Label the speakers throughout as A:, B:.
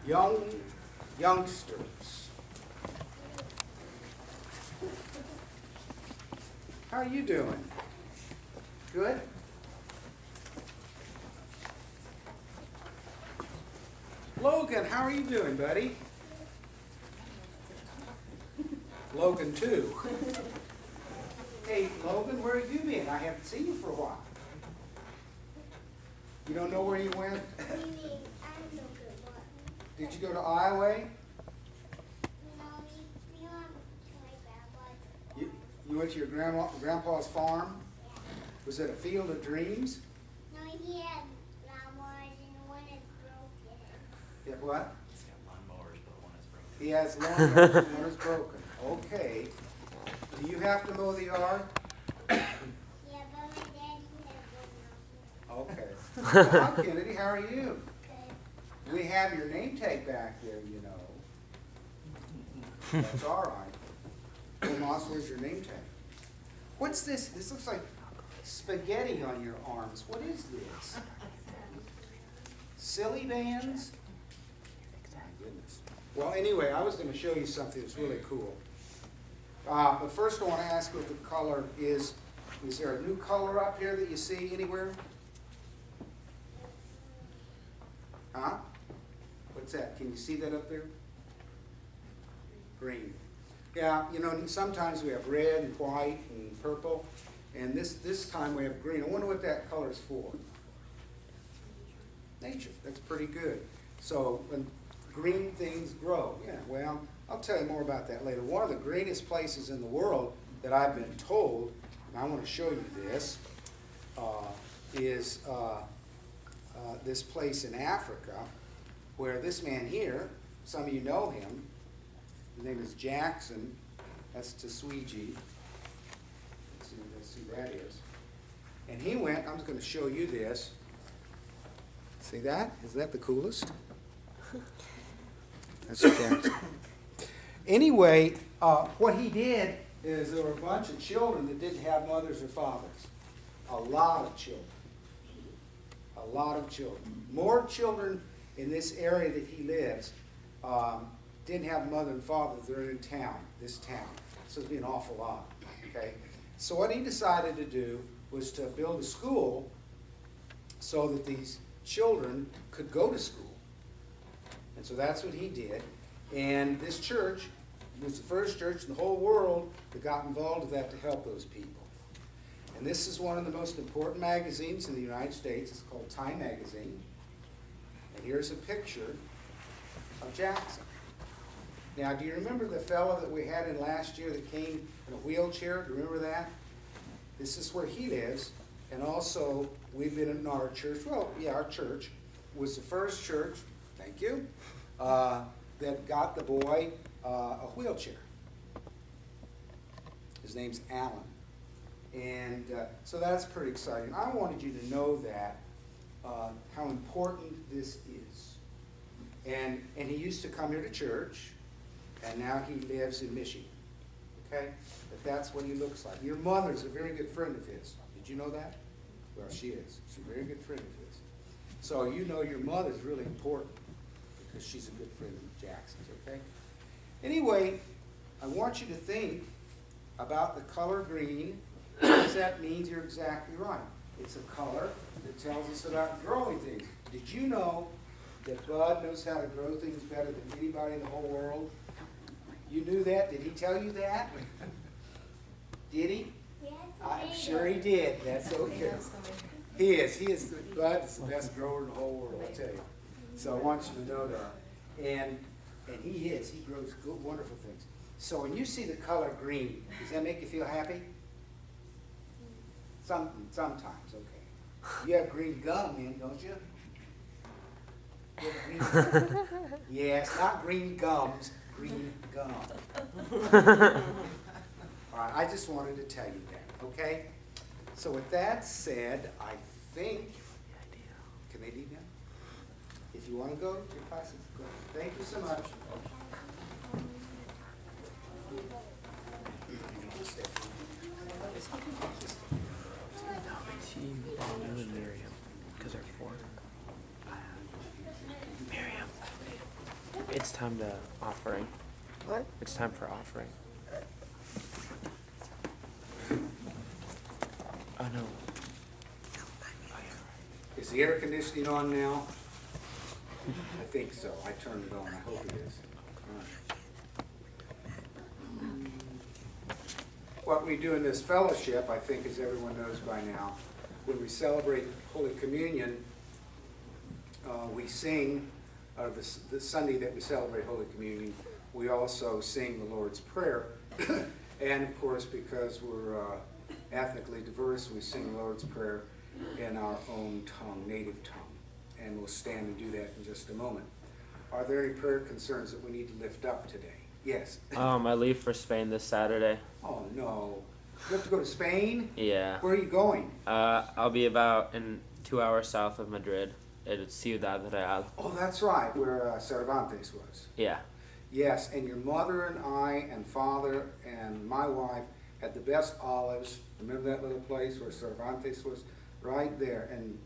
A: youngsters. How are you doing? Good? Logan, how are you doing, buddy? Logan, too. Hey, Logan, where have you been? I haven't seen you for a while. You don't know where you went? Did you go to Iowa? You went to your grandpa's farm?
B: Yeah.
A: Was it a field of dreams?
B: No, he had lawnmowers and one is broken.
A: Yeah, what?
C: He's got lawnmowers, but one is broken.
A: He has lawnmowers and one is broken. Okay. Do you have to mow the yard?
B: Yeah, but my daddy had one out here.
A: Okay. Well, hi, Kennedy. How are you?
B: Good.
A: We have your name tag back there, you know. That's all right. Well, Moss, where's your name tag? What's this? This looks like spaghetti on your arms. What is this? Silly bands? My goodness. Well, anyway, I was going to show you something that's really cool. But first I want to ask what the color is. Is there a new color up here that you see anywhere? Huh? What's that? Can you see that up there? Green. Yeah, you know, sometimes we have red and white and purple, and this time we have green. I wonder what that color is for. Nature. That's pretty good. So when green things grow, yeah, well, I'll tell you more about that later. One of the greenest places in the world that I've been told, and I want to show you this, is this place in Africa where this man here, some of you know him, his name is Jackson. That's Tswiji. Let's see who that is. And he went, I'm just going to show you this. See that? Is that the coolest? That's Jackson. Anyway, what he did is there were a bunch of children that didn't have mothers or fathers. A lot of children. A lot of children. More children in this area that he lives didn't have mother and father. They're in town, this town. So it'd be an awful lot. Okay. So what he decided to do was to build a school so that these children could go to school. And so that's what he did. And this church was the first church in the whole world that got involved with that to help those people. And this is one of the most important magazines in the United States. It's called Time Magazine. And here's a picture of Jackson. Now, do you remember the fellow that we had in last year that came in a wheelchair? Do you remember that? This is where he lives. And also, we've been in our church. Well, yeah, our church was the first church, thank you, that got the boy a wheelchair. His name's Alan. And so that's pretty exciting. I wanted you to know that, how important this is. And he used to come here to church, and now he lives in Michigan. Okay? But that's what he looks like. Your mother's a very good friend of his. Did you know that? Well, she is. She's a very good friend of his. So you know your mother's really important because she's a good friend of Jackson's, okay? Anyway, I want you to think about the color green. What does that mean? You're exactly right. It's a color that tells us about growing things. Did you know that Bud knows how to grow things better than anybody in the whole world? You knew that? Did he tell you that? Did he?
B: Yes,
A: I'm sure he did. That's okay. He is. Bud's the best grower in the whole world, I tell you. So I want you to know that. And he is. He grows good, wonderful things. So when you see the color green, does that make you feel happy? Sometimes, okay. You have green gum, man, don't you? You have green gum. Yes, not green gums, green gum. All right, I just wanted to tell you that, okay? So with that said, I think, can they leave now? If you want to go to your classes, go. Thank you so much.
D: Team you and Miriam, because they're four. Miriam. It's time to offering.
E: What?
D: It's time for offering. Oh no.
A: Is the air conditioning on now? I think so. I turned it on. I hope it is. All right. What we do in this fellowship, I think, as everyone knows by now, when we celebrate Holy Communion, we sing, the Sunday that we celebrate Holy Communion, we also sing the Lord's Prayer. And of course, because we're ethnically diverse, we sing the Lord's Prayer in our own tongue, native tongue. And we'll stand and do that in just a moment. Are there any prayer concerns that we need to lift up today? Yes.
D: I leave for Spain this Saturday.
A: Oh no. You have to go to Spain?
D: Yeah.
A: Where are you going?
D: I'll be about 2 hours south of Madrid. It's Ciudad Real.
A: Oh, that's right, where Cervantes was.
D: Yeah.
A: Yes, and your mother and I and father and my wife had the best olives. Remember that little place where Cervantes was? Right there. And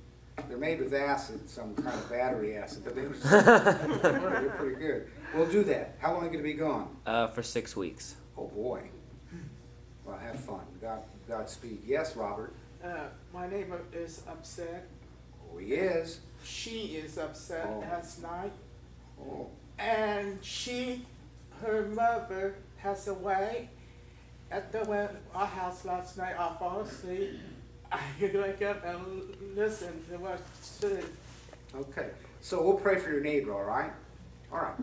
A: they're made with acid, some kind of battery acid, but they're pretty good. We'll do that. How long are you going to be gone?
D: For 6 weeks.
A: Oh boy. Well, have fun. Godspeed. Yes, Robert.
E: My neighbor is upset.
A: Oh, he is.
E: She is upset
A: Oh.
E: last night.
A: Oh.
E: And her mother passed away at our house last night. I fall asleep. I could wake up and listen to what she said.
A: Okay. So we'll pray for your neighbor, all right? All right.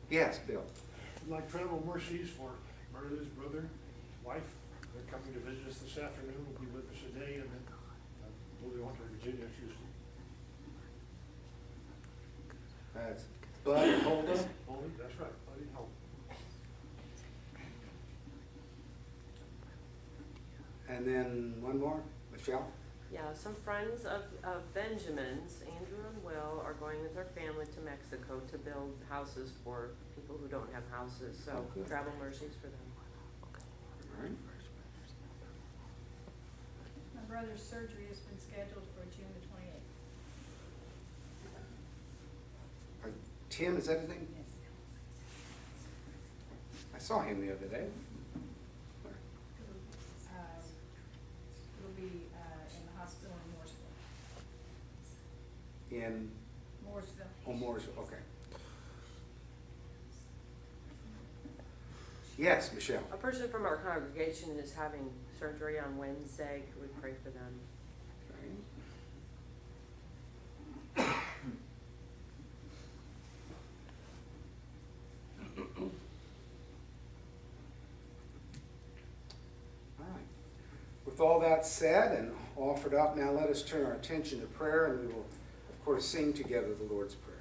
A: Yes, Bill.
F: I'd like travel mercies for Marila's brother, wife. They're coming to visit us this afternoon. Will be with us today, and then we'll be on to Virginia Tuesday.
A: That's Bud Holden.
F: Only, that's right, Buddy Holden.
A: And then one more, Michelle.
G: Yeah, some friends of Benjamin's, Andrew and Will, are going with their family to Mexico to build houses for people who don't have houses, so
A: Oh, good.
G: travel mercies for them.
A: All right.
H: My brother's surgery has been scheduled for June the 28th.
A: Tim, is that his name?
H: Yes.
A: I saw him the other day.
H: It'll be in the hospital in Mooresville.
A: In
H: Mooresville.
A: Mooresville, okay. Yes, Michelle.
G: A person from our congregation is having surgery on Wednesday. Could we pray for them?
A: Okay. All right. With all that said and offered up, now let us turn our attention to prayer, and we will, of course, sing together the Lord's Prayer.